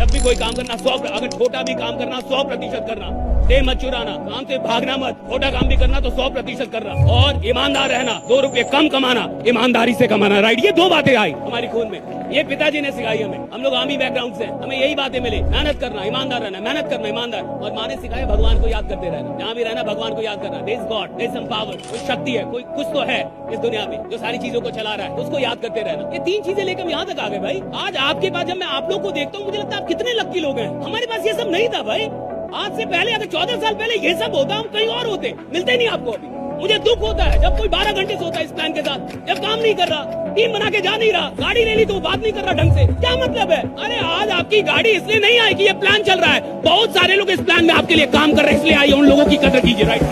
जब भी कोई काम करना 100, अगर छोटा भी काम करना 100% करना, दे मत चुराना, काम से भागना मत, छोटा काम भी करना तो 100% करना, और ईमानदार रहना, 2 रुपए कम कमाना, ईमानदारी से कमाना। राइट, ये 2 बातें आई हमारी खून में, ये पिताजी ने सिखाई हमें। हम लोग आर्मी बैकग्राउंड से, हमें यही बातें मिली, मेहनत करना, ईमानदार रहना, मेहनत करना, ईमानदार। और माँ ने सिखाया भगवान को याद करते रहना, जहाँ भी रहना भगवान को याद करना। There is God, there is some power, कोई शक्ति है, कोई कुछ तो है इस दुनिया में जो सारी चीजों को चला रहा है, तो उसको याद करते रहना। ये 3 चीजें लेकर हम यहाँ तक आ गए भाई। आज आपके पास जब मैं आप लोग को देखता हूँ, मुझे लगता है आप कितने लक्की लोग हैं। हमारे पास ये सब नहीं था भाई। आज से पहले, अगर 14 साल पहले ये सब होता, हम कहीं और होते, मिलते नहीं आपको अभी। मुझे दुख होता है जब कोई 12 घंटे सोता है इस प्लान के साथ, जब काम नहीं कर रहा, टीम बना के जा नहीं रहा, गाड़ी ले ली तो बात नहीं कर रहा ढंग से, क्या मतलब है? अरे आज आपकी गाड़ी इसलिए नहीं आई कि ये प्लान चल रहा है, बहुत सारे लोग इस प्लान में आपके लिए काम कर रहे हैं, इसलिए आई। उन लोगों की कदर कीजिए। राइट,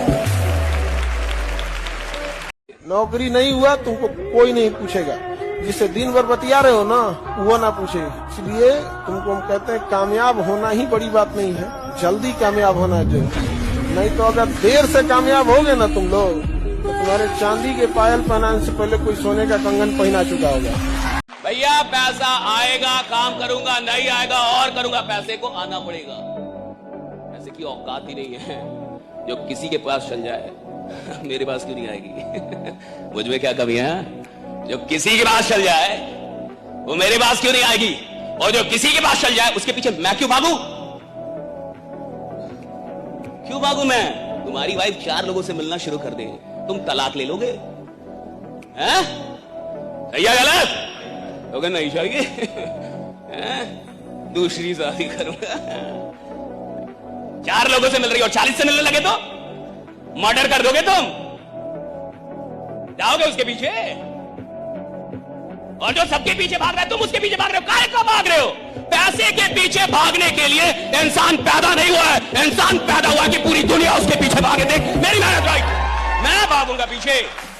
नौकरी नहीं हुआ तुमको कोई नहीं पूछेगा, जिससे दिन भर बतिया रहे हो ना वो ना पूछे। इसलिए तुमको हम कहते हैं कामयाब होना ही बड़ी बात नहीं है, जल्दी कामयाब होना चाहिए। नहीं तो अगर देर से कामयाब होगे ना तुम लोग, तो तुम्हारे चांदी के पायल पहनाने से पहले कोई सोने का कंगन पहना चुका होगा। भैया पैसा आएगा, काम करूंगा, नहीं आएगा और करूंगा, पैसे को आना पड़ेगा। पैसे की औकात ही नहीं है जो किसी के पास चल जाए। मेरे पास क्यों नहीं आएगी? मुझ में क्या कमी है? जो किसी के पास चल जाए वो मेरे पास क्यों नहीं आएगी, और जो किसी के पास चल जाए उसके पीछे मैं क्यों भागू? क्यों भागू मैं? तुम्हारी वाइफ 4 लोगों से मिलना शुरू कर दे, तुम तलाक ले लोगे? हैं? सही है गलत? तो क्या नहीं चाहिए? दूसरी शादी करूंगा। 4 लोगों से मिल रही हो, 40 से मिलने लगे तो मर्डर कर दोगे तुम? जाओगे उसके पीछे? और जो सबके पीछे भाग रहा है तुम उसके पीछे भाग रहे हो। काहे को भाग रहे हो? पैसे के पीछे भागने के लिए इंसान पैदा नहीं हुआ है, इंसान पैदा हुआ कि पूरी दुनिया उसके पीछे भागे। देख मेरी मेहनत, राइट, मैं भागूंगा पीछे।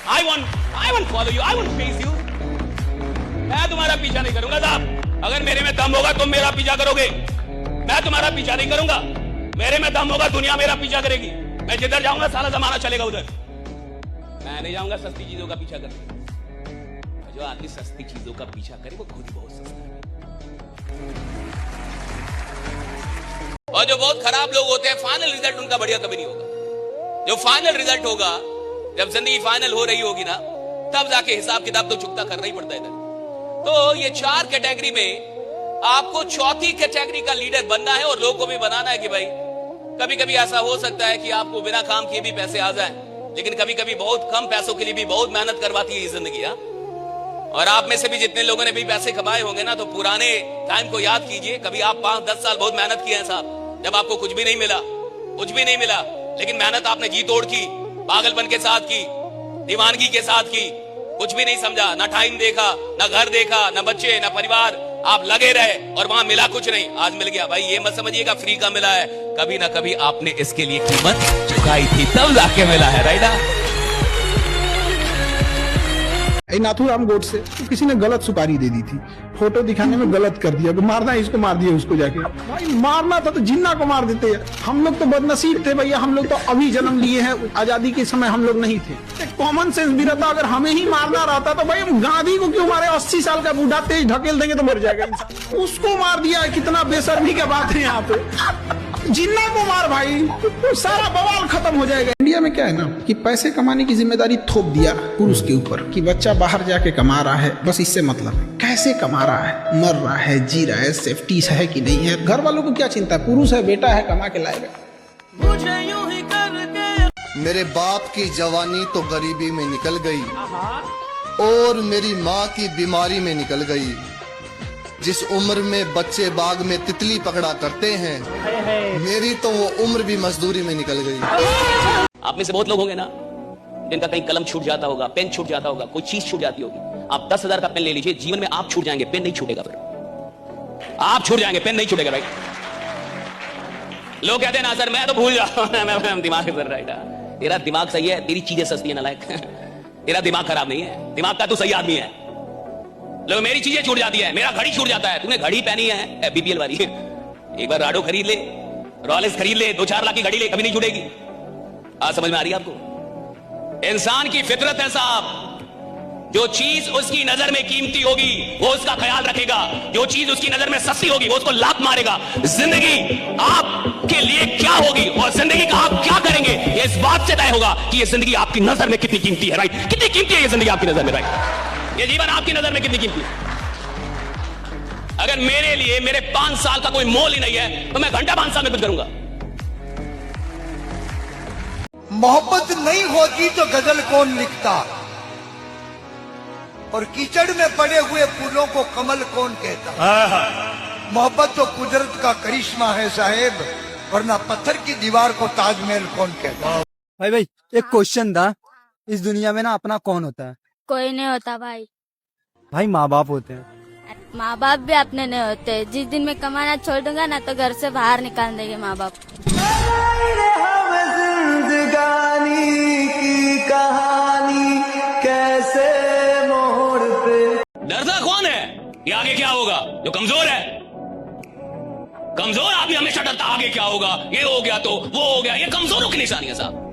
I want follow you, I want face you. मैं तुम्हारा पीछा नहीं करूंगा साहब। अगर मेरे में दम होगा तुम मेरा पीछा करोगे, मैं तुम्हारा पीछा नहीं करूंगा। मेरे में दम होगा दुनिया मेरा पीछा करेगी। मैं जिधर जाऊंगा सारा जमाना चलेगा उधर। मैं नहीं जाऊंगा सस्ती चीजों का पीछा करने। जो आदमी सस्ती चीजों का पीछा करे वो खुद बहुत सस्ता है। और जो बहुत खराब लोग होते हैं, फाइनल रिजल्ट उनका बढ़िया कभी नहीं होगा। जो फाइनल रिजल्ट होगा, जब जिंदगी फाइनल हो रही होगी ना, तब जाके हिसाब किताब तो चुकता करना ही पड़ता है इधर। तो ये 4 कैटेगरी में आपको चौथी कैटेगरी का लीडर बनना है, और लोगों को भी बनाना है कि भाई कभी कभी ऐसा हो सकता है कि आपको बिना काम किए भी पैसे आ जाएं, लेकिन कभी कभी बहुत कम पैसों के लिए भी बहुत मेहनत करवाती है ये जिंदगी। और आप में से भी जितने लोगों ने भी पैसे कमाए होंगे ना, तो पुराने टाइम को याद कीजिए। कभी आप 5-10 साल बहुत मेहनत किए हैं साहब, जब आपको कुछ भी नहीं मिला, कुछ भी नहीं मिला, लेकिन मेहनत आपने जी तोड़ की, पागलपन के साथ की, दीवानगी के साथ की, कुछ भी नहीं समझा, ना टाइम देखा, ना घर देखा, ना बच्चे, ना परिवार, आप लगे रहे और वहां मिला कुछ नहीं। आज मिल गया भाई, ये मत समझिएगा फ्री का मिला है, कभी ना कभी आपने इसके लिए कीमत चुकाई थी, तब जाके मिला है। राइट, नाथूराम गोडसे तो किसी ने गलत सुपारी दे दी थी, फोटो दिखाने में गलत कर दिया, मारना है इसको, मार दिया उसको जाके। भाई मारना था तो जिन्ना को मार देते हैं। हम लोग तो बदनसीब थे भैया, हम लोग तो अभी जन्म लिए हैं, आजादी के समय हम लोग नहीं थे। कॉमन सेंस भी रहता, अगर हमें ही मारना रहता तो भाई हम गांधी को क्यों मारे? 80 साल का बूढ़ा तेज ढकेल देंगे तो मर जाएगा इंसान, उसको मार दिया। कितना बेशर्मी का बात है यहाँ पे। जिन्ना को मार भाई, तो सारा बवाल खत्म हो जाएगा। इंडिया में क्या है ना कि पैसे कमाने की जिम्मेदारी थोप दिया पुरुष के ऊपर, कि बच्चा बाहर जाके कमा रहा है, बस इससे मतलब है कैसे कमा रहा है, मर रहा है, जी रहा है, सेफ्टी है कि नहीं है, घर वालों को क्या चिंता, पुरुष है, बेटा है, कमा के लाएगा। मुझे यूं ही करके मेरे बाप की जवानी तो गरीबी में निकल गई, और मेरी माँ की बीमारी में निकल गई। जिस उम्र में बच्चे बाग में तितली पकड़ा करते हैं, मेरी तो वो उम्र भी मजदूरी में निकल गई। आप में से बहुत लोग होंगे ना जिनका कहीं कलम छूट जाता होगा, पेन छूट जाता होगा, कोई चीज छूट जाती होगी। आप 10,000 का पेन ले लीजिए, जीवन में आप छूट जाएंगे, पेन नहीं छूटेगा। फिर आप छूट जाएंगे, पेन नहीं छूटेगा। राइट, लोग कहते हैं ना सर मैं तो भूल जाऊं, मैं दिमाग सर। राइट, तेरा दिमाग सही है, तेरी चीजें सस्ती है नालायक। तेरा दिमाग खराब नहीं है, दिमाग का तू सही आदमी है। लोग मेरी चीजें छूट जाती है, मेरा घड़ी छूट जाता है। तूने घड़ी पहनी है बीपीएल वाली, एक बार राडो खरीद ले, रॉलेक्स खरीद ले, 2-4 लाख की घड़ी ले, कभी नहीं छूटेगी। आज समझ में आ रही है आपको? इंसान की फितरत है साहब, जो चीज उसकी नजर में कीमती होगी वो उसका ख्याल रखेगा, जो चीज उसकी नजर में सस्ती होगी वो उसको लात मारेगा। जिंदगी आपके लिए क्या होगी और जिंदगी का आप क्या करेंगे ये इस बात से तय होगा कि ये जिंदगी आपकी नजर में कितनी कीमती है। राइट, कितनी कीमती है ये जिंदगी आपकी नजर में। राइट, ये जीवन आपकी नजर में कितनी कीमती है। अगर मेरे लिए मेरे 5 साल का कोई मोल ही नहीं है तो मैं घंटा 5 साल में कुछ करूंगा। मोहब्बत नहीं होती तो गजल कौन लिखता, और कीचड़ में पड़े हुए फूलों को कमल कौन कहता। मोहब्बत तो कुदरत का करिश्मा है साहेब, वरना पत्थर की दीवार को ताजमहल कौन कहता। भाई एक क्वेश्चन था, इस दुनिया में ना अपना कौन होता है? कोई नहीं होता भाई। भाई माँ बाप होते हैं। माँ बाप भी अपने नहीं होते। जिस दिन मैं कमाना छोड़ दूंगा ना तो घर से बाहर निकाल देंगे माँ बाप। की कहानी कैसे मोड़ पे। डरता कौन है? ये आगे क्या होगा? जो कमजोर है। कमजोर आदमी हमेशा डरता आगे क्या होगा, ये हो गया तो वो हो गया। ये कमजोरों की निशानी है साहब।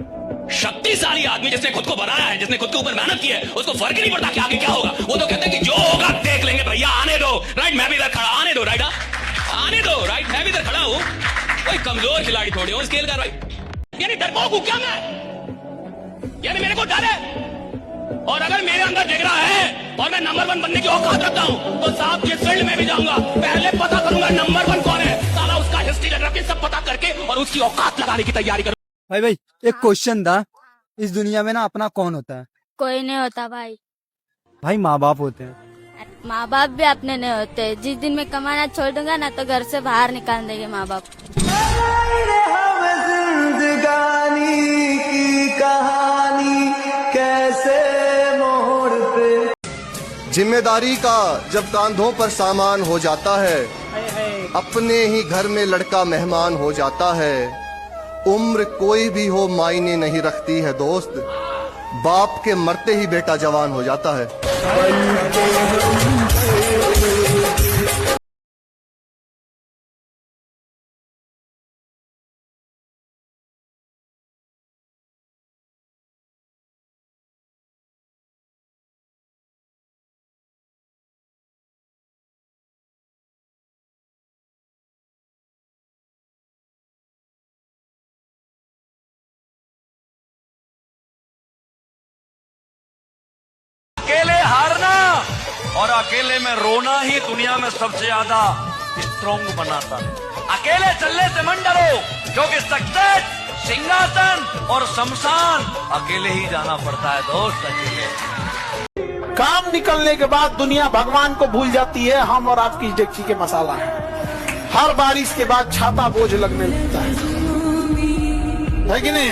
शक्तिशाली आदमी जिसने खुद को बनाया है, जिसने खुद के ऊपर मेहनत की है, उसको फर्क ही नहीं पड़ता कि आगे क्या होगा। वो तो कहते हैं कि जो होगा देख लेंगे भैया, आने दो। राइट, मैं भी इधर खड़ा, आने दो। राइट, आने दो। राइट, मैं भी इधर खड़ा हूं, कोई कमजोर खिलाड़ी थोड़ी हूं स्केल का। राइट, यानी डरपोक हूं क्या मैं? यानी मेरे को डर है? और अगर मेरे अंदर जिगरा है और मैं नंबर 1 बनने की औकात रखता हूं तो साहब जिस फील्ड में भी जाऊंगा पहले पता करूंगा नंबर 1 कौन है, साला उसका हिस्ट्री जोग्राफी सब पता करके और उसकी औकात लगाने की तैयारी करूं। भाई एक क्वेश्चन था, इस दुनिया में ना अपना कौन होता है? कोई नहीं होता भाई। भाई माँ बाप होते हैं। माँ बाप भी अपने नहीं होते। जिस दिन मैं कमाना छोड़ दूंगा ना तो घर से बाहर निकाल देंगे माँ बाप। जिंदगानी की कहानी कैसे मोड़ पे। जिम्मेदारी का जब कांधों पर सामान हो जाता है, अपने ही घर में लड़का मेहमान हो जाता है। उम्र कोई भी हो मायने नहीं रखती है दोस्त, बाप के मरते ही बेटा जवान हो जाता है। अकेले हारना और अकेले में रोना ही दुनिया में सबसे ज्यादा स्ट्रॉन्ग बनाता है। अकेले चलने से मन डरो, क्योंकि सक्सेस, सिंहासन और शमशान अकेले ही जाना पड़ता है दोस्त, अकेले। काम निकलने के बाद दुनिया भगवान को भूल जाती है, हम और आपकी डेगची के मसाला है। हर बारिश के बाद छाता बोझ लगने लगता है कि नहीं?